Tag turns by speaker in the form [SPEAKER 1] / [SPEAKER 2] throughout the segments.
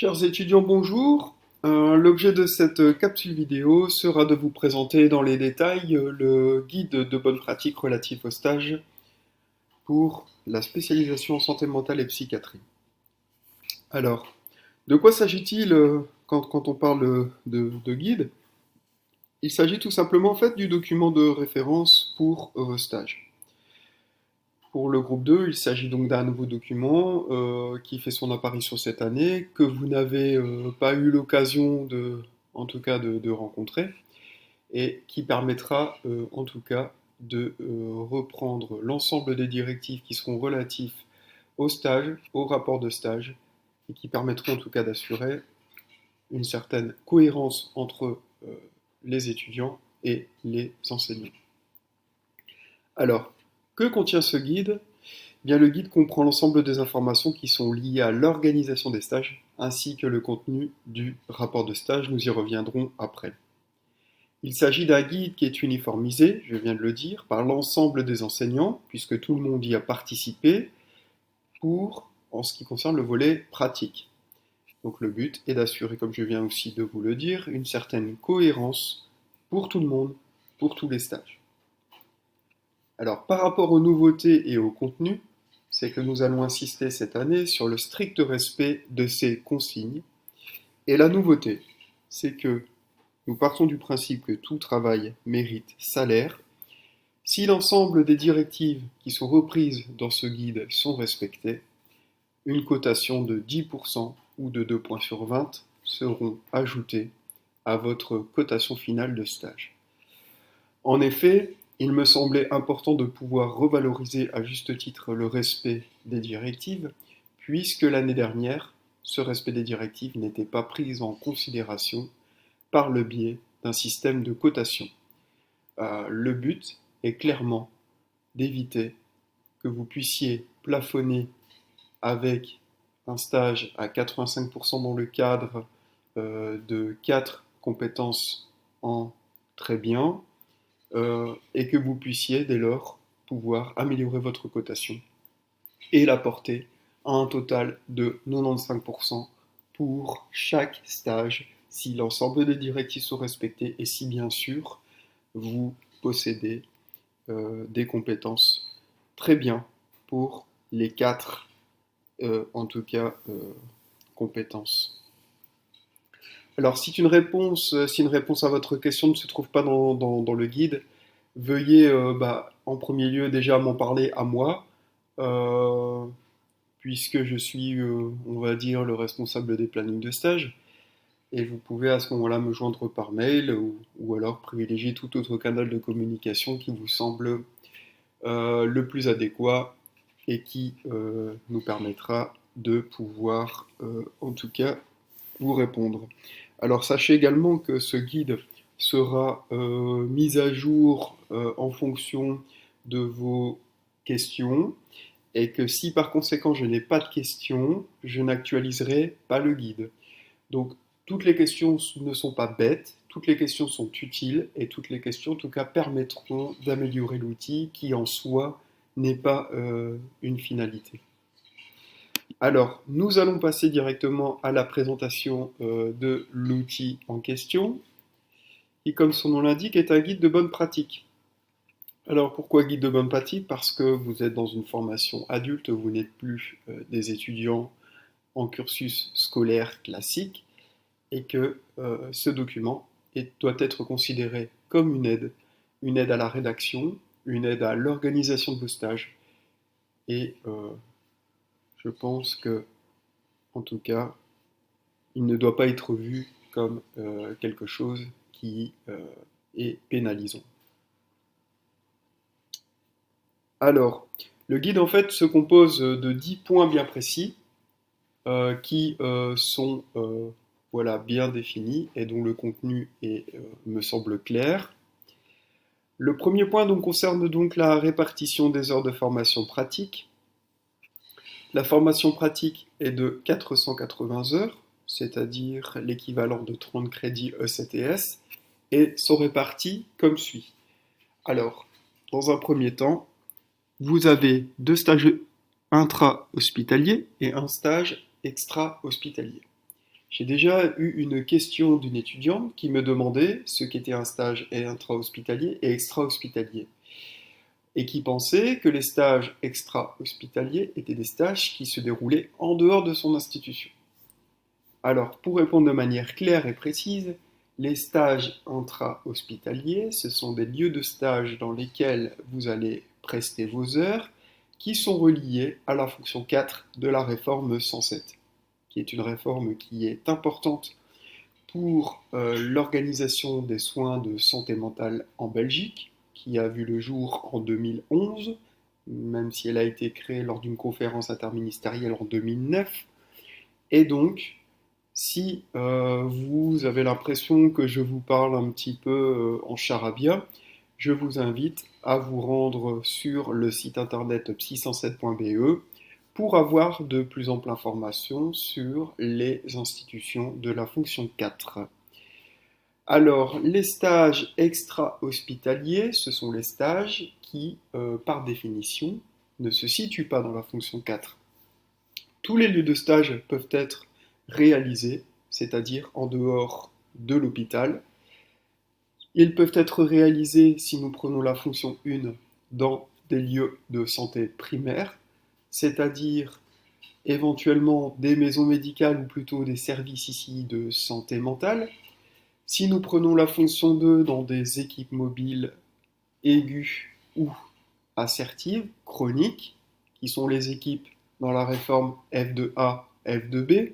[SPEAKER 1] Chers étudiants, bonjour. L'objet de cette capsule vidéo sera de vous présenter dans les détails le guide de bonne pratique relatif au stage pour la spécialisation en santé mentale et psychiatrie. Alors, de quoi s'agit-il quand on parle de guide? Il s'agit tout simplement en fait du document de référence pour vos stages. Pour le groupe 2, il s'agit donc d'un nouveau document qui fait son apparition cette année, que vous n'avez pas eu l'occasion en tout cas de rencontrer, et qui permettra en tout cas de reprendre l'ensemble des directives qui seront relatives au stage, au rapport de stage, et qui permettront en tout cas d'assurer une certaine cohérence entre les étudiants et les enseignants. Alors, que contient ce guide? Bien, le guide comprend l'ensemble des informations qui sont liées à l'organisation des stages, ainsi que le contenu du rapport de stage. Nous y reviendrons après. Il s'agit d'un guide qui est uniformisé, je viens de le dire, par l'ensemble des enseignants, puisque tout le monde y a participé, en ce qui concerne le volet pratique. Donc le but est d'assurer, comme je viens aussi de vous le dire, une certaine cohérence pour tout le monde, pour tous les stages. Alors, par rapport aux nouveautés et au contenu, c'est que nous allons insister cette année sur le strict respect de ces consignes. Et la nouveauté, c'est que nous partons du principe que tout travail mérite salaire. Si l'ensemble des directives qui sont reprises dans ce guide sont respectées, une cotation de 10% ou de 2 points sur 20 seront ajoutées à votre cotation finale de stage. En effet, il me semblait important de pouvoir revaloriser à juste titre le respect des directives, puisque l'année dernière, ce respect des directives n'était pas pris en considération par le biais d'un système de cotation. Le but est clairement d'éviter que vous puissiez plafonner avec un stage à 85% dans le cadre de 4 compétences en très bien, et que vous puissiez dès lors pouvoir améliorer votre cotation et la porter à un total de 95% pour chaque stage si l'ensemble des directives sont respectées et si bien sûr vous possédez des compétences très bien pour les 4 en tout cas compétences. Alors, si une réponse à votre question ne se trouve pas dans le guide, veuillez en premier lieu déjà m'en parler à moi, euh, puisque je suis, on va dire, le responsable des plannings de stage. Et vous pouvez à ce moment-là me joindre par mail ou alors privilégier tout autre canal de communication qui vous semble le plus adéquat et qui nous permettra de pouvoir, en tout cas, vous répondre. Alors sachez également que ce guide sera mis à jour en fonction de vos questions et que si par conséquent je n'ai pas de questions, je n'actualiserai pas le guide. Donc toutes les questions ne sont pas bêtes, toutes les questions sont utiles et toutes les questions en tout cas permettront d'améliorer l'outil qui en soi n'est pas une finalité. Alors, nous allons passer directement à la présentation de l'outil en question, qui, comme son nom l'indique, est un guide de bonne pratique. Alors, pourquoi guide de bonne pratique? Parce que vous êtes dans une formation adulte, vous n'êtes plus des étudiants en cursus scolaire classique, et que ce document doit être considéré comme une aide à la rédaction, une aide à l'organisation de vos stages, et je pense que, en tout cas, il ne doit pas être vu comme quelque chose qui est pénalisant. Alors, le guide en fait se compose de 10 points bien précis qui sont voilà, bien définis et dont le contenu me semble clair. Le premier point donc, concerne donc la répartition des heures de formation pratique. La formation pratique est de 480 heures, c'est-à-dire l'équivalent de 30 crédits ECTS, et sont répartis comme suit. Alors, dans un premier temps, vous avez 2 stages intra-hospitaliers et un stage extra-hospitalier. J'ai déjà eu une question d'une étudiante qui me demandait ce qu'était un stage intra-hospitalier et extra-hospitalier, et qui pensait que les stages extra-hospitaliers étaient des stages qui se déroulaient en dehors de son institution. Alors, pour répondre de manière claire et précise, les stages intra-hospitaliers, ce sont des lieux de stage dans lesquels vous allez prester vos heures, qui sont reliés à la fonction 4 de la réforme 107, qui est une réforme qui est importante pour l'organisation des soins de santé mentale en Belgique, qui a vu le jour en 2011, même si elle a été créée lors d'une conférence interministérielle en 2009. Et donc, si vous avez l'impression que je vous parle un petit peu en charabia, je vous invite à vous rendre sur le site internet psy107.be pour avoir de plus amples informations sur les institutions de la fonction 4. Alors, les stages extra-hospitaliers, ce sont les stages qui, par définition, ne se situent pas dans la fonction 4. Tous les lieux de stage peuvent être réalisés, c'est-à-dire en dehors de l'hôpital. Ils peuvent être réalisés, si nous prenons la fonction 1, dans des lieux de santé primaire, c'est-à-dire éventuellement des maisons médicales ou plutôt des services ici de santé mentale. Si nous prenons la fonction 2 dans des équipes mobiles aiguës ou assertives, chroniques, qui sont les équipes dans la réforme F2A, F2B,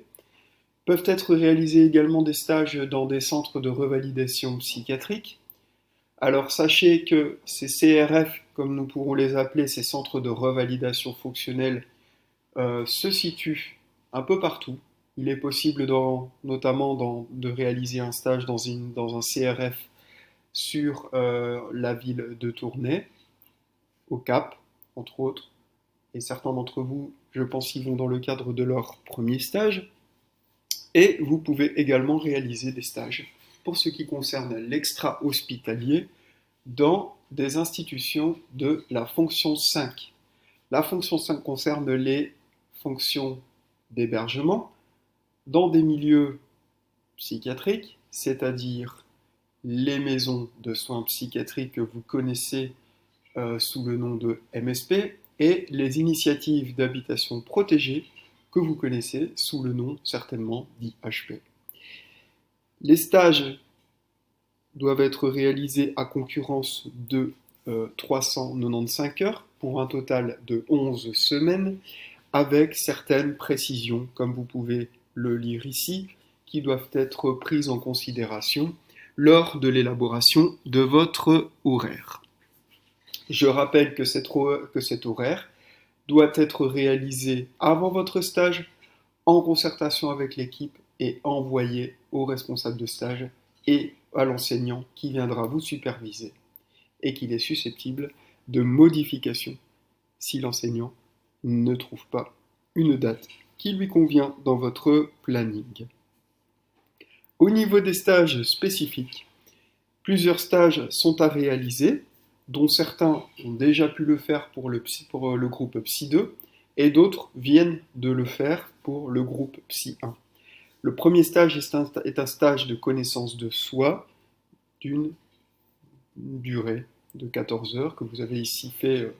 [SPEAKER 1] peuvent être réalisés également des stages dans des centres de revalidation psychiatrique. Alors sachez que ces CRF, comme nous pourrons les appeler, ces centres de revalidation fonctionnelle, se situent un peu partout. Il est possible de réaliser un stage dans un CRF sur la ville de Tournai, au Cap, entre autres. Et certains d'entre vous, je pense, y vont dans le cadre de leur premier stage. Et vous pouvez également réaliser des stages pour ce qui concerne l'extra-hospitalier dans des institutions de la fonction 5. La fonction 5 concerne les fonctions d'hébergement dans des milieux psychiatriques, c'est-à-dire les maisons de soins psychiatriques que vous connaissez sous le nom de MSP et les initiatives d'habitation protégée que vous connaissez sous le nom certainement d'IHP. Les stages doivent être réalisés à concurrence de 395 heures pour un total de 11 semaines avec certaines précisions, comme vous pouvez le lire ici, qui doivent être prises en considération lors de l'élaboration de votre horaire. Je rappelle que cet horaire doit être réalisé avant votre stage, en concertation avec l'équipe et envoyé au responsable de stage et à l'enseignant qui viendra vous superviser et qu'il est susceptible de modification si l'enseignant ne trouve pas une date qui lui convient dans votre planning. Au niveau des stages spécifiques, plusieurs stages sont à réaliser, dont certains ont déjà pu le faire pour le groupe Psy 2 et d'autres viennent de le faire pour le groupe Psy 1. Le premier stage est un stage de connaissance de soi d'une durée de 14 heures que vous avez ici fait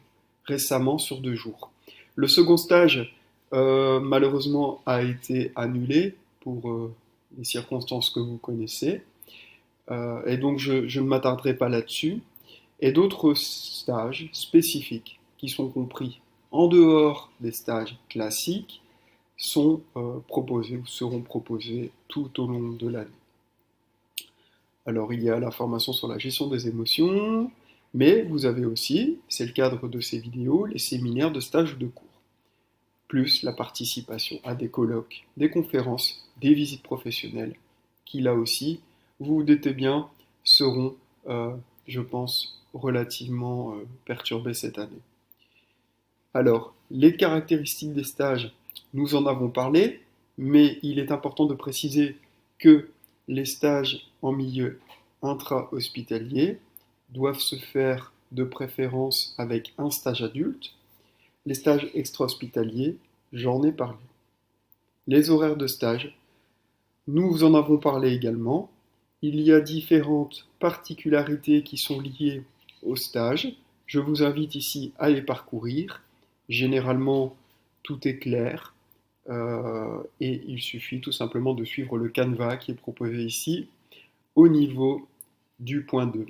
[SPEAKER 1] récemment sur 2 jours. Le second stage, malheureusement, a été annulé pour les circonstances que vous connaissez. Et donc, je ne m'attarderai pas là-dessus. Et d'autres stages spécifiques qui sont compris en dehors des stages classiques sont proposés ou seront proposés tout au long de l'année. Alors, il y a la formation sur la gestion des émotions, mais vous avez aussi, c'est le cadre de ces vidéos, les séminaires de stage ou de cours, plus la participation à des colloques, des conférences, des visites professionnelles, qui là aussi, vous vous doutez bien, seront, je pense, relativement perturbées cette année. Alors, les caractéristiques des stages, nous en avons parlé, mais il est important de préciser que les stages en milieu intra-hospitalier doivent se faire de préférence avec un stage adulte. Les stages extra-hospitaliers, j'en ai parlé. Les horaires de stage Nous en avons parlé également. Il y a différentes particularités qui sont liées au stage. Je vous invite ici à les parcourir. Généralement, tout est clair et il suffit tout simplement de suivre le canevas qui est proposé ici au niveau du point 2.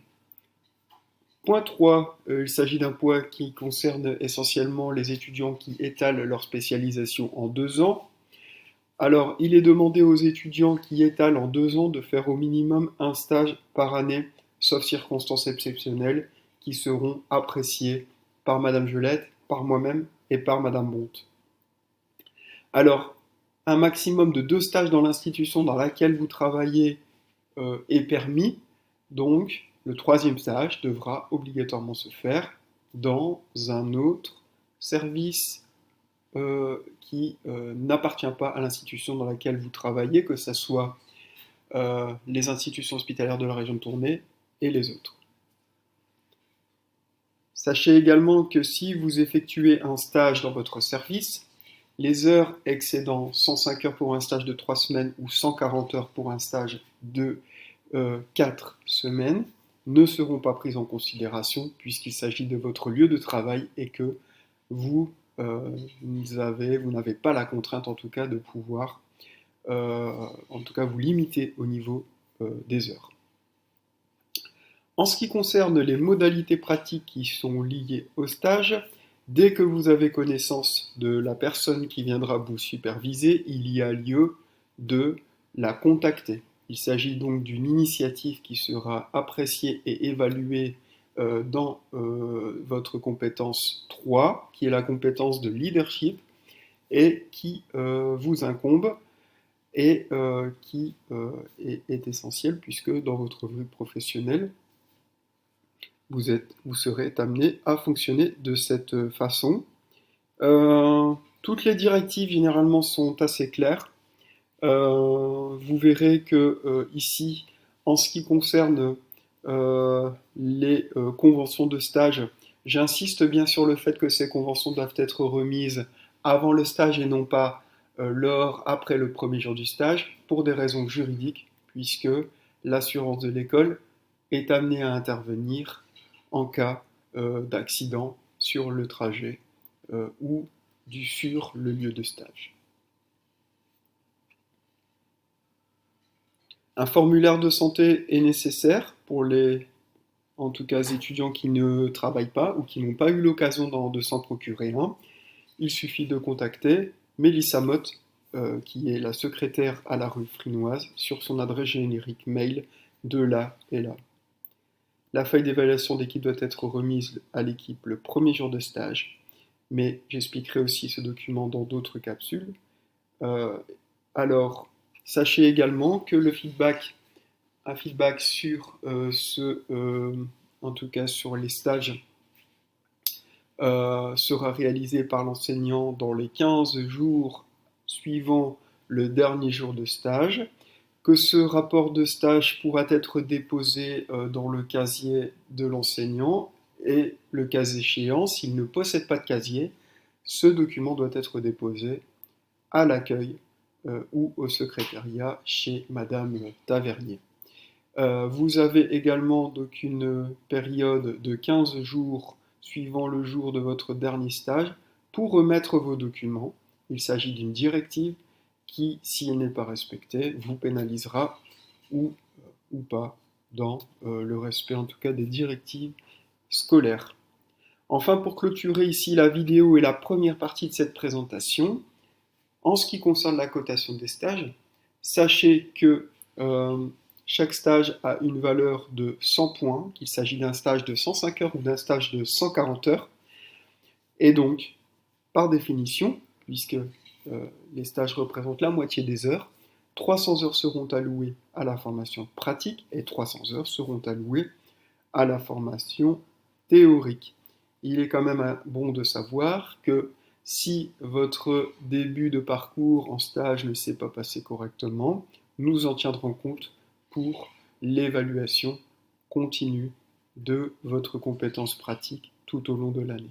[SPEAKER 1] Point 3, il s'agit d'un point qui concerne essentiellement les étudiants qui étalent leur spécialisation en 2 ans. Alors, il est demandé aux étudiants qui étalent en 2 ans de faire au minimum un stage par année, sauf circonstances exceptionnelles, qui seront appréciées par Madame Gelette, par moi-même et par Madame Bonte. Alors, un maximum de 2 stages dans l'institution dans laquelle vous travaillez est permis, donc le troisième stage devra obligatoirement se faire dans un autre service qui n'appartient pas à l'institution dans laquelle vous travaillez, que ce soit les institutions hospitalières de la région de Tournai et les autres. Sachez également que si vous effectuez un stage dans votre service, les heures excédant 105 heures pour un stage de 3 semaines ou 140 heures pour un stage de 4 semaines ne seront pas prises en considération puisqu'il s'agit de votre lieu de travail et que vous n'avez pas la contrainte en tout cas de pouvoir en tout cas vous limiter au niveau des heures. En ce qui concerne les modalités pratiques qui sont liées au stage, dès que vous avez connaissance de la personne qui viendra vous superviser, il y a lieu de la contacter. Il s'agit donc d'une initiative qui sera appréciée et évaluée dans votre compétence 3, qui est la compétence de leadership, et qui vous incombe et qui est essentielle puisque dans votre vie professionnelle, vous serez amené à fonctionner de cette façon. Toutes les directives généralement sont assez claires. Vous verrez que ici, en ce qui concerne les conventions de stage, j'insiste bien sur le fait que ces conventions doivent être remises avant le stage et non pas après le premier jour du stage, pour des raisons juridiques, puisque l'assurance de l'école est amenée à intervenir en cas d'accident sur le trajet ou sur le lieu de stage. Un formulaire de santé est nécessaire pour les, en tout cas, étudiants qui ne travaillent pas ou qui n'ont pas eu l'occasion de s'en procurer un. Il suffit de contacter Mélissa Motte, qui est la secrétaire à la rue Frinoise, sur son adresse générique mail de là et là. La feuille d'évaluation d'équipe doit être remise à l'équipe le premier jour de stage, mais j'expliquerai aussi ce document dans d'autres capsules. Alors, sachez également que un feedback sur en tout cas sur les stages, sera réalisé par l'enseignant dans les 15 jours suivant le dernier jour de stage, que ce rapport de stage pourra être déposé dans le casier de l'enseignant et le cas échéant, s'il ne possède pas de casier, ce document doit être déposé à l'accueil ou au secrétariat chez Madame Tavernier. Vous avez également donc une période de 15 jours suivant le jour de votre dernier stage pour remettre vos documents. Il s'agit d'une directive qui, si elle n'est pas respectée, vous pénalisera ou pas dans le respect en tout cas des directives scolaires. Enfin, pour clôturer ici la vidéo et la première partie de cette présentation, en ce qui concerne la cotation des stages, sachez que chaque stage a une valeur de 100 points, qu'il s'agit d'un stage de 105 heures ou d'un stage de 140 heures. Et donc, par définition, puisque les stages représentent la moitié des heures, 300 heures seront allouées à la formation pratique et 300 heures seront allouées à la formation théorique. Il est quand même bon de savoir que si votre début de parcours en stage ne s'est pas passé correctement, nous en tiendrons compte pour l'évaluation continue de votre compétence pratique tout au long de l'année.